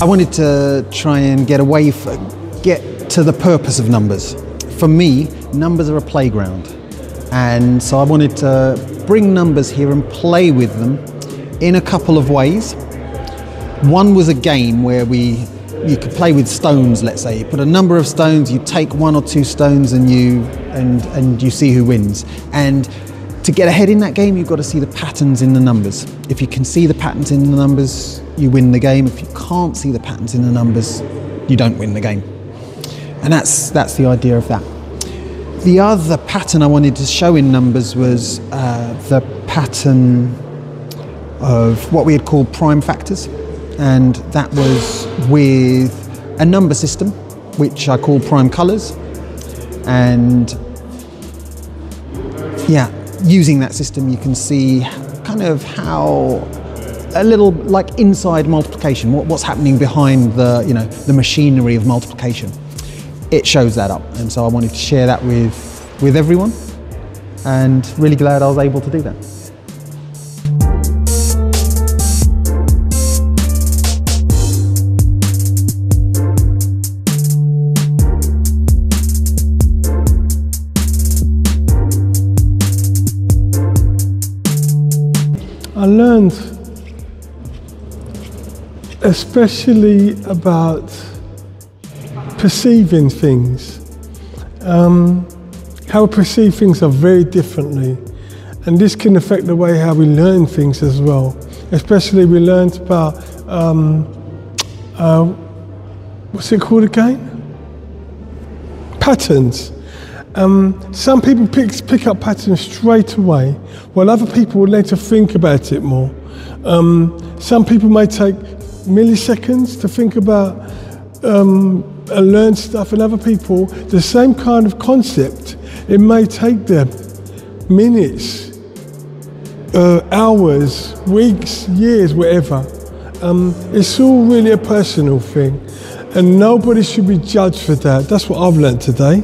I wanted to try and get to the purpose of numbers. For me, numbers are a playground. And so I wanted to bring numbers here and play with them in a couple of ways. One was a game where you could play with stones, let's say. You put a number of stones, you take one or two stones and you see who wins. And to get ahead in that game, you've got to see the patterns in the numbers. If you can see the patterns in the numbers, you win the game. If you can't see the patterns in the numbers, you don't win the game. And that's the idea of that. The other pattern I wanted to show in numbers was the pattern of what we had called prime factors. And that was with a number system, which I call prime colours. And yeah, using that system, you can see kind of how a little like inside multiplication, what's happening behind the machinery of multiplication. It shows that up, and so I wanted to share that with everyone, and really glad I was able to do that. I learned especially about perceiving things. How we perceive things are very differently, and this can affect the way how we learn things as well. Especially we learned about, what's it called again? Patterns. Some people pick up patterns straight away, while other people will later think about it more. Some people may take milliseconds to think about and learn stuff, and other people, the same kind of concept, it may take them minutes, hours, weeks, years, whatever. It's all really a personal thing, and nobody should be judged for that. That's what I've learned today.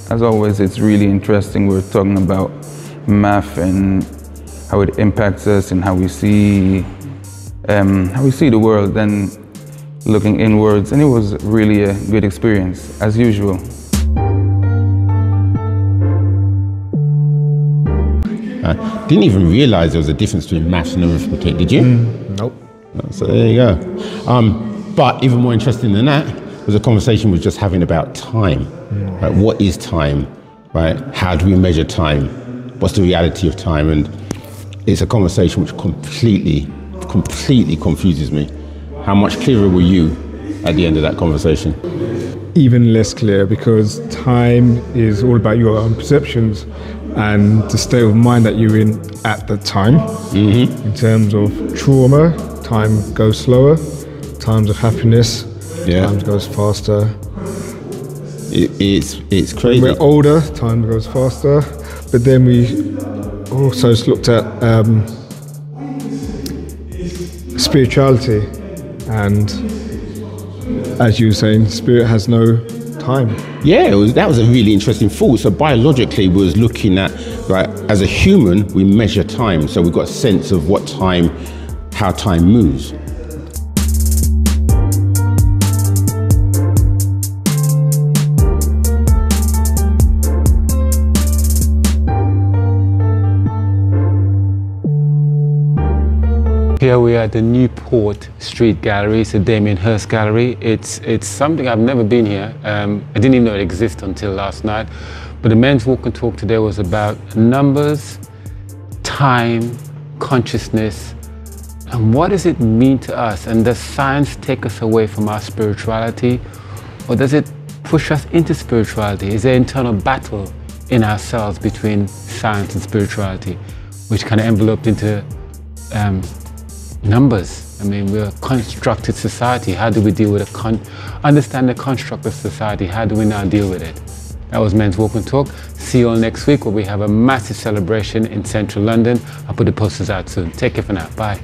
As always, it's really interesting. We're talking about math and how it impacts us and how we see the world, and looking inwards. And it was really a good experience, as usual. I didn't even realise there was a difference between maths and arithmetic, did you? Nope. So there you go. But even more interesting than that was a conversation we were just having about time. Right? What is time? Right? How do we measure time? What's the reality of time? And it's a conversation which completely confuses me. How much clearer were you at the end of that conversation? Even less clear, because time is all about your own perceptions and the state of mind that you're in at the time. In terms of trauma, time goes slower. Times of happiness, time goes faster. It's crazy. When we're older, time goes faster. But then we also looked at spirituality, and as you were saying, spirit has no time. Yeah, that was a really interesting thought. So biologically, we was looking at, right, as a human, we measure time. So we've got a sense of how time moves. Here we are at the Newport Street Gallery. It's a Damien Hirst gallery. It's something I've never been here. I didn't even know it existed until last night. But the men's walk and talk today was about numbers, time, consciousness, and what does it mean to us? And does science take us away from our spirituality, or does it push us into spirituality? Is there an internal battle in ourselves between science and spirituality, which kind of enveloped into numbers? I mean, we're a constructed society. How do we deal with understand the construct of society? How do we now deal with it? That was Men's Walk and Talk. See you all next week, where we have a massive celebration in central London. I'll put the posters out soon. Take care for now. Bye.